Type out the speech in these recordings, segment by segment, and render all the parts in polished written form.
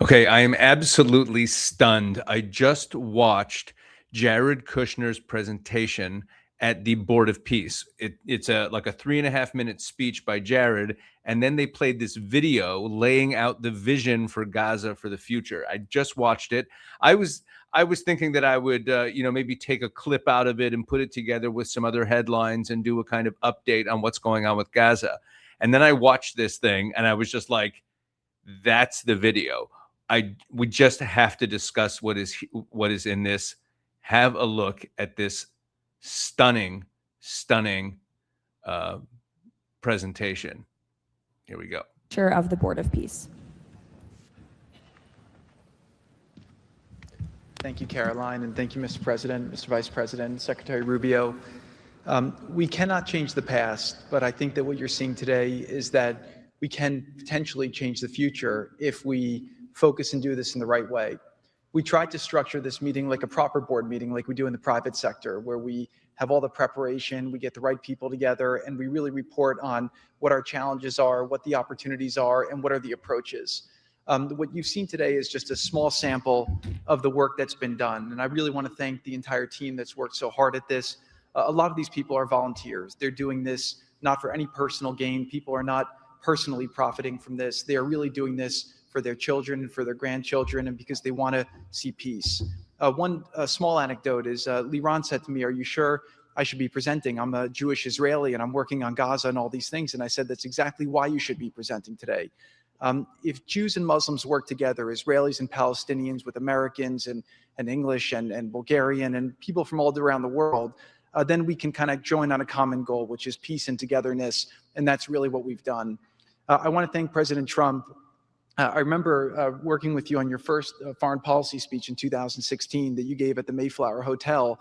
Okay, I am absolutely stunned. I just watched Jared Kushner's presentation at the Board of Peace. It's like a 3.5 minute speech by Jared, and then they played this video laying out the vision for Gaza for the future. I just watched it. I was thinking that I would maybe take a clip out of it and put it together with some other headlines and do a kind of update on what's going on with Gaza. And then I watched this thing and I was just like, that's the video. We just have to discuss what is in this. Have a look at this stunning presentation. Here we go. Chair of the Board of Peace. Thank you, Caroline, and thank you, Mr. President, Mr. Vice President, Secretary Rubio. We cannot change the past, but I think that what you're seeing today is that we can potentially change the future if we focus and do this in the right way. We tried to structure this meeting like a proper board meeting, like we do in the private sector, where we have all the preparation, we get the right people together, and we really report on what our challenges are, what the opportunities are, and what are the approaches. What you've seen today is just a small sample of the work that's been done. And I really want to thank the entire team that's worked so hard at this. A lot of these people are volunteers. They're doing this not for any personal gain. People are not personally profiting from this. They are really doing this for their children and for their grandchildren, and because they want to see peace. One small anecdote is Liran said to me, "Are you sure I should be presenting? I'm a Jewish Israeli and I'm working on Gaza and all these things." And I said, that's exactly why you should be presenting today. If Jews and Muslims work together, Israelis and Palestinians with Americans and English and Bulgarian and people from all around the world, then we can kind of join on a common goal, which is peace and togetherness. And that's really what we've done. I want to thank President Trump. I remember working with you on your first foreign policy speech in 2016 that you gave at the Mayflower Hotel.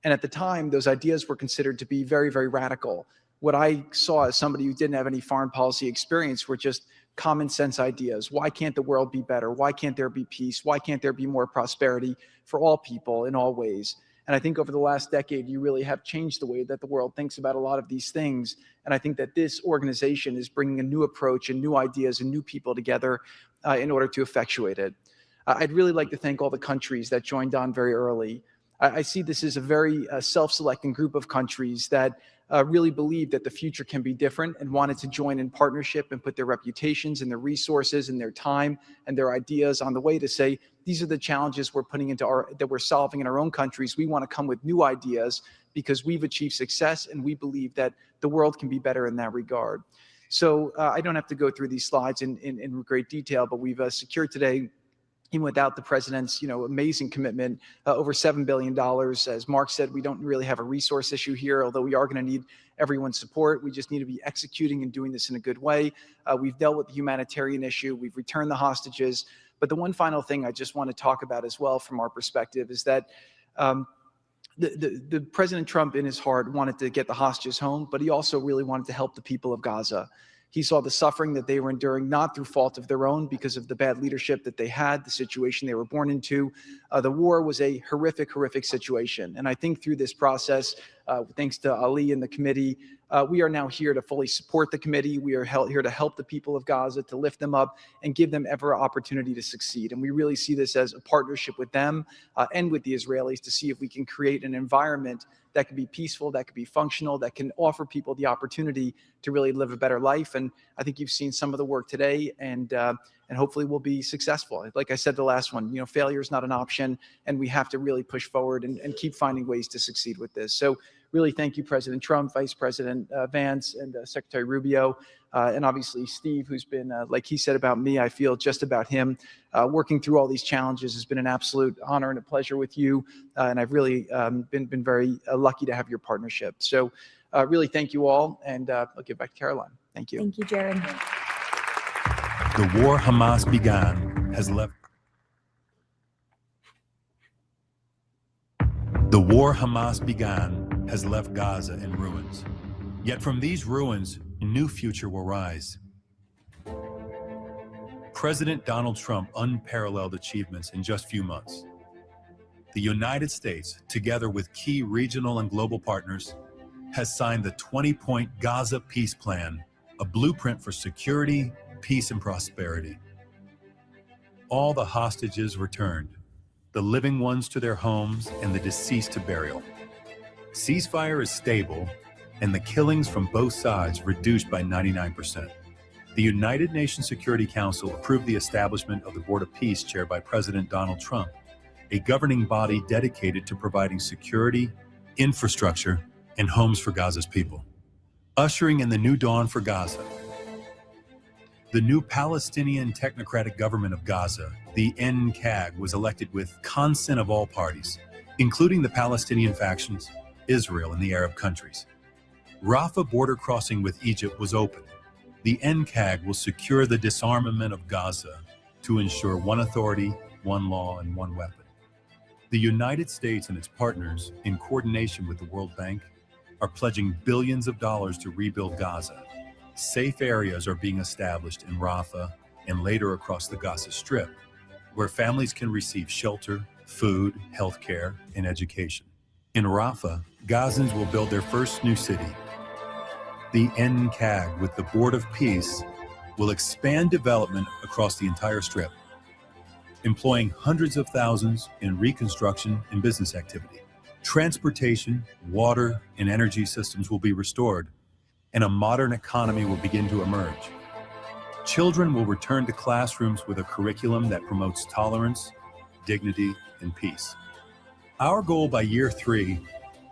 And at the time, those ideas were considered to be very, very radical. What I saw as somebody who didn't have any foreign policy experience were just common sense ideas. Why can't the world be better? Why can't there be peace? Why can't there be more prosperity for all people in all ways? And I think over the last decade, you really have changed the way that the world thinks about a lot of these things. And I think that this organization is bringing a new approach and new ideas and new people together in order to effectuate it. I'd really like to thank all the countries that joined on very early. I see this as a very self-selecting group of countries that really believe that the future can be different and wanted to join in partnership and put their reputations and their resources and their time and their ideas on the way to say, these are the challenges we're putting into that we're solving in our own countries. We want to come with new ideas because we've achieved success and we believe that the world can be better in that regard. So I don't have to go through these slides in great detail, but we've secured today, even without the president's, amazing commitment, over $7 billion. As Mark said, we don't really have a resource issue here, although we are going to need everyone's support. We just need to be executing and doing this in a good way. We've dealt with the humanitarian issue. We've returned the hostages. But the one final thing I just want to talk about as well from our perspective is that the President Trump in his heart wanted to get the hostages home, but he also really wanted to help the people of Gaza. He saw the suffering that they were enduring, not through fault of their own, because of the bad leadership that they had, the situation they were born into. The war was a horrific, horrific situation. And I think through this process, thanks to Ali and the committee, we are now here to fully support the committee. We are here to help the people of Gaza, to lift them up and give them every opportunity to succeed. And we really see this as a partnership with them and with the Israelis to see if we can create an environment that can be peaceful, that can be functional, that can offer people the opportunity to really live a better life. And I think you've seen some of the work today, and hopefully we'll be successful. Like I said, the last one, failure is not an option, and we have to really push forward and keep finding ways to succeed with this. So really thank you, President Trump, Vice President Vance, and Secretary Rubio, and obviously Steve, who's been, like he said about me, I feel just about him. Working through all these challenges has been an absolute honor and a pleasure with you, and I've really been very lucky to have your partnership. So really thank you all, and I'll give back to Caroline. Thank you. Thank you, Jared. The war Hamas began has left. The war Hamas began has left Gaza in ruins. Yet from these ruins, a new future will rise. President Donald Trump's unparalleled achievements in just a few months. The United States, together with key regional and global partners, has signed the 20-point Gaza Peace Plan, a blueprint for security, peace, and prosperity. all the hostages returned, the living ones to their homes and the deceased to burial. Ceasefire is stable, and the killings from both sides reduced by 99%. The United Nations Security Council approved the establishment of the Board of Peace chaired by President Donald Trump, a governing body dedicated to providing security, infrastructure, and homes for Gaza's people. Ushering in the new dawn for Gaza, the new Palestinian Technocratic Government of Gaza, the NCAG, was elected with consent of all parties, including the Palestinian factions, Israel, and the Arab countries. Rafah border crossing with Egypt was open. The NCAG will secure the disarmament of Gaza to ensure one authority, one law, and one weapon. The United States and its partners, in coordination with the World Bank, are pledging billions of dollars to rebuild Gaza. Safe areas are being established in Rafah and later across the Gaza Strip, where families can receive shelter, food, healthcare, and education. In Rafah, Gazans will build their first new city. The NCAG, with the Board of Peace, will expand development across the entire Strip, employing hundreds of thousands in reconstruction and business activity. Transportation, water, and energy systems will be restored, and a modern economy will begin to emerge. Children will return to classrooms with a curriculum that promotes tolerance, dignity, and peace. Our goal by year 3,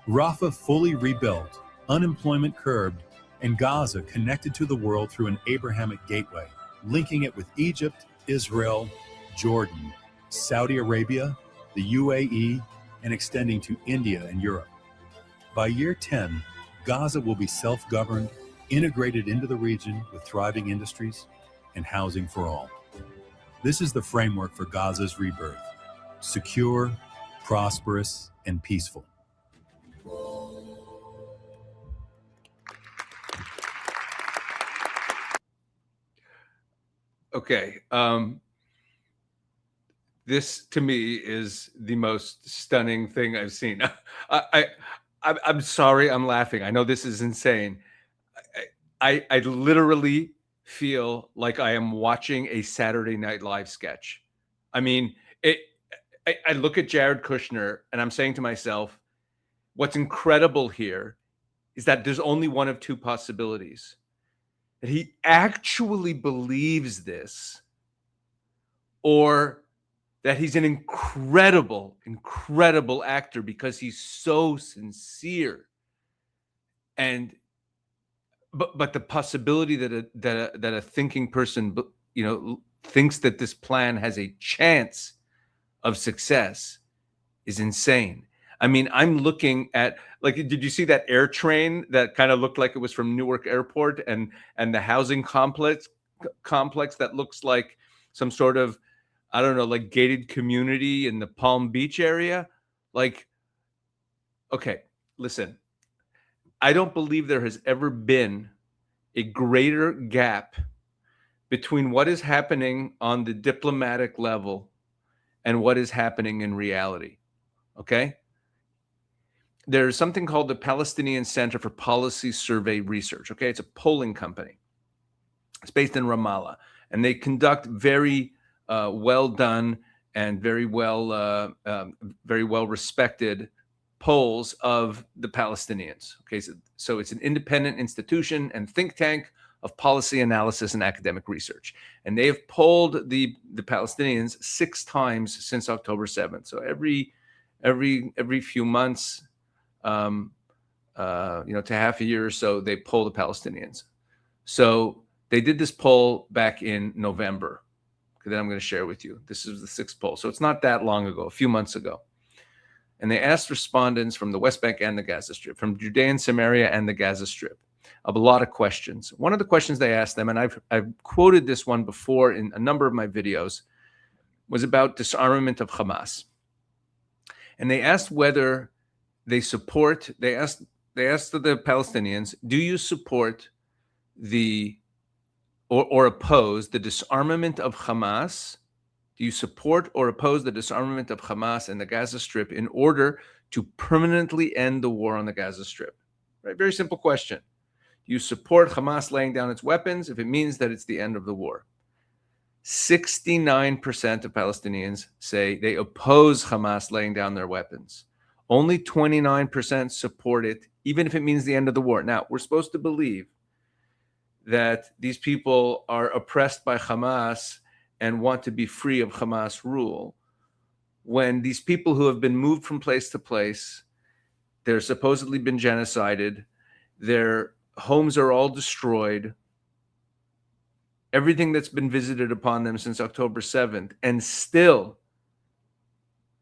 Rafah fully rebuilt, unemployment curbed, and Gaza connected to the world through an Abrahamic gateway, linking it with Egypt, Israel, Jordan, Saudi Arabia, the UAE, and extending to India and Europe. By year 10, Gaza will be self-governed, integrated into the region with thriving industries and housing for all. This is the framework for Gaza's rebirth: secure, prosperous, and peaceful. Okay. This to me is the most stunning thing I've seen. I'm sorry, I'm laughing. I know this is insane. I literally feel like I am watching a Saturday Night Live sketch. I mean, I look at Jared Kushner and I'm saying to myself, what's incredible here is that there's only one of two possibilities. That he actually believes this, or that he's an incredible, incredible actor because he's so sincere. And but the possibility that a thinking person, thinks that this plan has a chance of success is insane. I mean, I'm looking at, like, did you see that air train that kind of looked like it was from Newark Airport, and the housing complex that looks like some sort of, I don't know, like gated community in the Palm Beach area? Like, okay, listen, I don't believe there has ever been a greater gap between what is happening on the diplomatic level and what is happening in reality. Okay? There's something called the Palestinian Center for Policy Survey Research. Okay, it's a polling company. It's based in Ramallah, and they conduct very well done and very well respected polls of the Palestinians. Okay, so it's an independent institution and think tank of policy analysis and academic research, and they have polled the Palestinians 6 times since October 7th. So every few months. To half a year or so, they poll the Palestinians. So they did this poll back in November. Okay, that I'm going to share with you. This is the 6th poll. So it's not that long ago, a few months ago. And they asked respondents from the West Bank and the Gaza Strip, from Judea and Samaria and the Gaza Strip, of a lot of questions. One of the questions they asked them, and I've quoted this one before in a number of my videos, was about disarmament of Hamas. And they asked whether they asked the Palestinians, do you support or oppose the disarmament of Hamas? Do you support or oppose the disarmament of Hamas and the Gaza Strip in order to permanently end the war on the Gaza Strip? Right? Very simple question. Do you support Hamas laying down its weapons if it means that it's the end of the war? 69% of Palestinians say they oppose Hamas laying down their weapons. Only 29% support it, even if it means the end of the war. Now, we're supposed to believe that these people are oppressed by Hamas and want to be free of Hamas rule, when these people who have been moved from place to place, they're supposedly been genocided, their homes are all destroyed, everything that's been visited upon them since October 7th, and still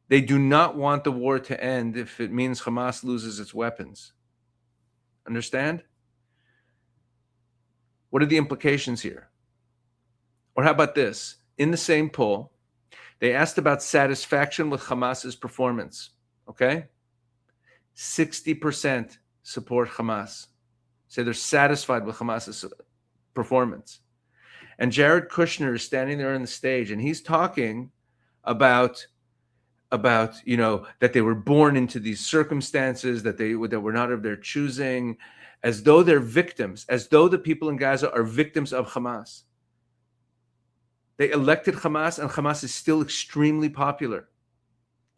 they do not want the war to end if it means Hamas loses its weapons. Understand? What are the implications here? Or how about this? In the same poll, they asked about satisfaction with Hamas's performance, okay? 60% support Hamas. Say they're satisfied with Hamas's performance. And Jared Kushner is standing there on the stage, and he's talking about that they were born into these circumstances, that were not of their choosing, as though they're victims, as though the people in Gaza are victims of Hamas. They elected Hamas, and Hamas is still extremely popular,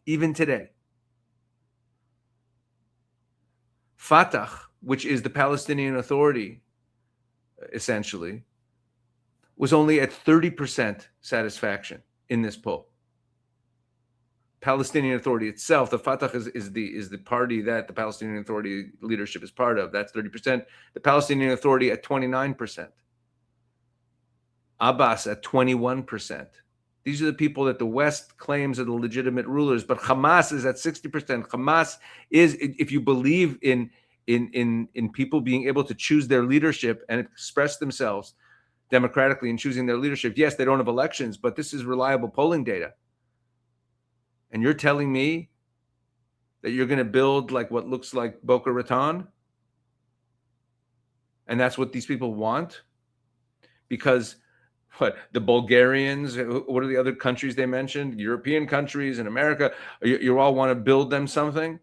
even today. Fatah, which is the Palestinian Authority, essentially, was only at 30% satisfaction in this poll. Palestinian Authority itself, the Fatah is the party that the Palestinian Authority leadership is part of. That's 30%. The Palestinian Authority at 29%. Abbas at 21%. These are the people that the West claims are the legitimate rulers, but Hamas is at 60%. Hamas is, if you believe in people being able to choose their leadership and express themselves democratically in choosing their leadership. Yes, they don't have elections, but this is reliable polling data. And you're telling me that you're going to build like what looks like Boca Raton? And that's what these people want? Because what, the Bulgarians, what are the other countries they mentioned? European countries and America, you all want to build them something?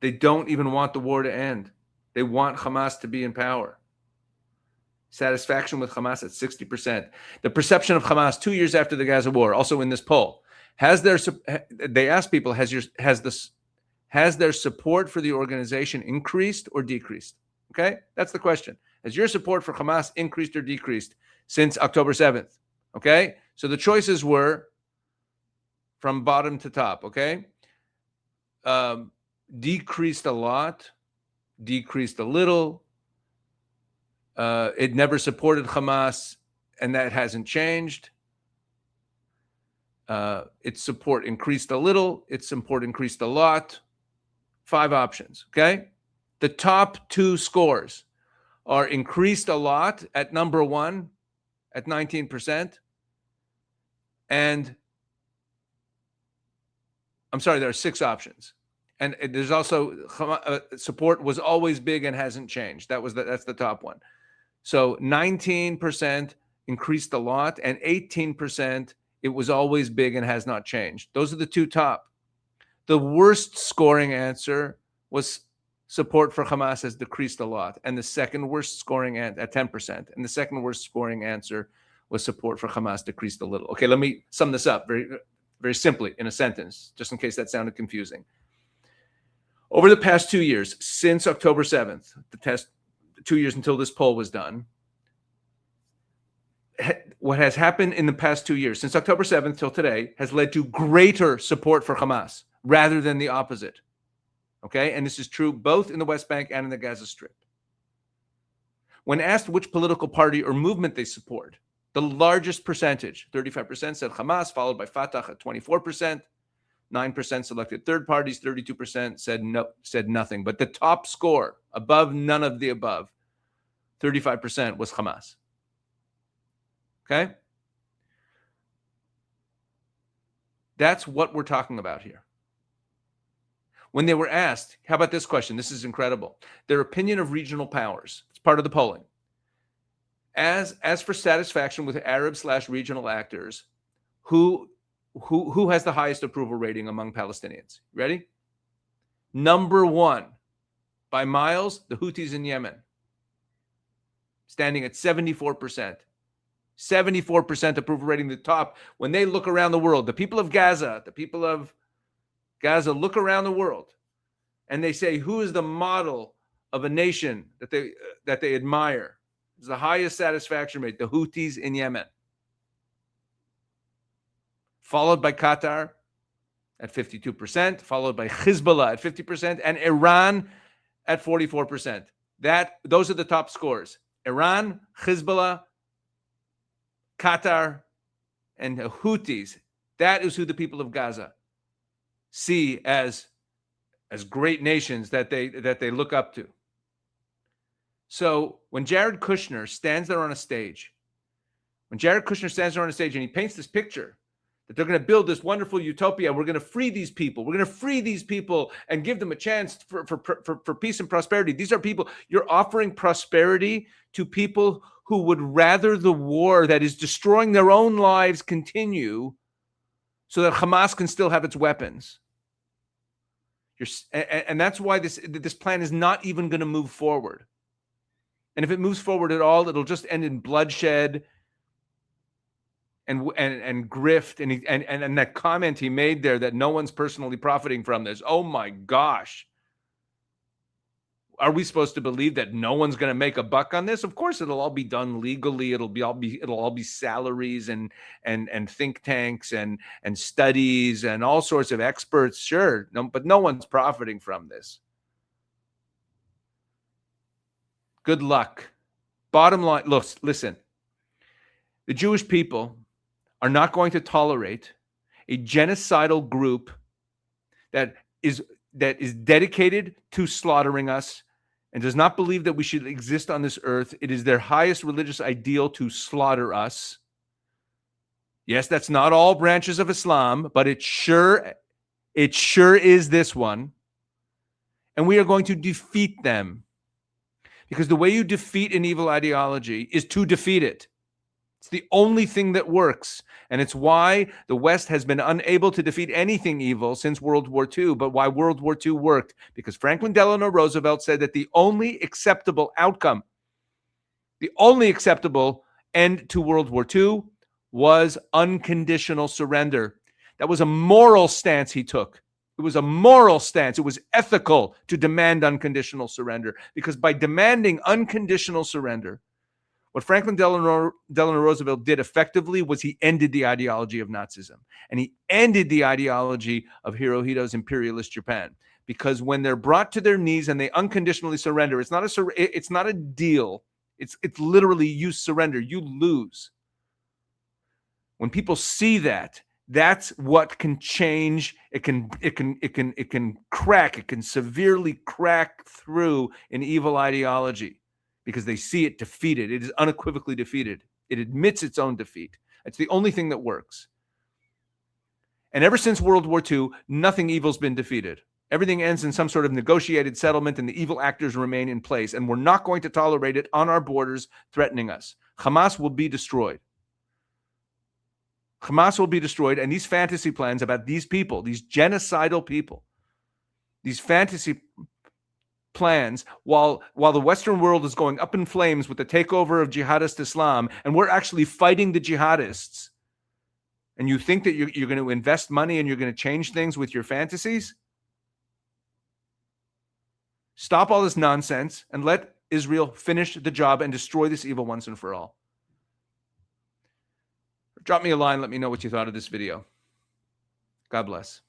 They don't even want the war to end. They want Hamas to be in power. Satisfaction with Hamas at 60%. The perception of Hamas 2 years after the Gaza war, also in this poll, they asked people, has their support for the organization increased or decreased? Okay, that's the question. Has your support for Hamas increased or decreased since October 7th? Okay, so the choices were from bottom to top. Okay, decreased a lot, decreased a little. It never supported Hamas, and that hasn't changed. Its support increased a little. Its support increased a lot. 5 options, okay? The top 2 scores are increased a lot at number 1 at 19%. And I'm sorry, there are 6 options. And there's also support was always big and hasn't changed. That's the top one. So 19% increased a lot, and 18% it was always big and has not changed. Those are the 2 top. The worst scoring answer was support for Hamas has decreased a lot, and the second worst scoring at 10%, and the second worst scoring answer was support for Hamas decreased a little. Okay, let me sum this up very, very simply in a sentence, just in case that sounded confusing. Over the past 2 years, since October 7th, the test, 2 years until this poll was done, what has happened in the past 2 years, since October 7th till today, has led to greater support for Hamas rather than the opposite. Okay, and this is true both in the West Bank and in the Gaza Strip. When asked which political party or movement they support, the largest percentage, 35%, said Hamas, followed by Fatah at 24%. 9% selected third parties, 32% said nothing. But the top score, above none of the above, 35% was Hamas. Okay? That's what we're talking about here. When they were asked, how about this question? This is incredible. Their opinion of regional powers. It's part of the polling. As for satisfaction with Arab/regional actors, who has the highest approval rating among Palestinians? Ready? Number 1, by miles, the Houthis in Yemen. standing at 74%. 74% approval rating, the top. When they look around the world, the people of Gaza look around the world and they say, who is the model of a nation that they admire? It's the highest satisfaction rate, the Houthis in Yemen. Followed by Qatar at 52%, followed by Hezbollah at 50%, and Iran at 44%. Those are the top scores. Iran, Hezbollah, Qatar, and the Houthis. That is who the people of Gaza see as great nations that they look up to. So when Jared Kushner stands there on a stage, and he paints this picture that they're going to build this wonderful utopia, we're going to free these people. We're going to free these people and give them a chance for peace and prosperity. These are people, you're offering prosperity to people who would rather the war that is destroying their own lives continue so that Hamas can still have its weapons. And that's why this plan is not even going to move forward. And if it moves forward at all, it'll just end in bloodshed and grift. And that comment he made there that no one's personally profiting from this. Oh my gosh. Are we supposed to believe that no one's going to make a buck on this? Of course, it'll all be done legally. It'll all be salaries and think tanks and studies and all sorts of experts. Sure, but no one's profiting from this. Good luck. Bottom line, look, listen. The Jewish people are not going to tolerate a genocidal group that is dedicated to slaughtering us and does not believe that we should exist on this earth. It is their highest religious ideal to slaughter us. Yes, that's not all branches of Islam, but it sure is this one. And we are going to defeat them. Because the way you defeat an evil ideology is to defeat it. It's the only thing that works. And it's why the West has been unable to defeat anything evil since World War II, but why World War II worked. Because Franklin Delano Roosevelt said that the only acceptable outcome, the only acceptable end to World War II was unconditional surrender. That was a moral stance he took. It was a moral stance. It was ethical to demand unconditional surrender. Because by demanding unconditional surrender, what Franklin Delano Roosevelt did effectively was he ended the ideology of Nazism. And he ended the ideology of Hirohito's imperialist Japan. Because when they're brought to their knees and they unconditionally surrender, it's not a deal. It's literally you surrender, you lose. When people see that, that's what can change. It can crack. It can severely crack through an evil ideology. Because they see it defeated. It is unequivocally defeated. It admits its own defeat. It's the only thing that works. And ever since World War II, nothing evil's been defeated. Everything ends in some sort of negotiated settlement and the evil actors remain in place. And we're not going to tolerate it on our borders threatening us. Hamas will be destroyed. Hamas will be destroyed. And these fantasy plans about these people, these genocidal people, these fantasy plans, while the Western world is going up in flames with the takeover of jihadist Islam, and we're actually fighting the jihadists, and you think that you're going to invest money and you're going to change things with your fantasies? Stop all this nonsense and let Israel finish the job and destroy this evil once and for all. Drop me a line. Let me know what you thought of this video. God bless.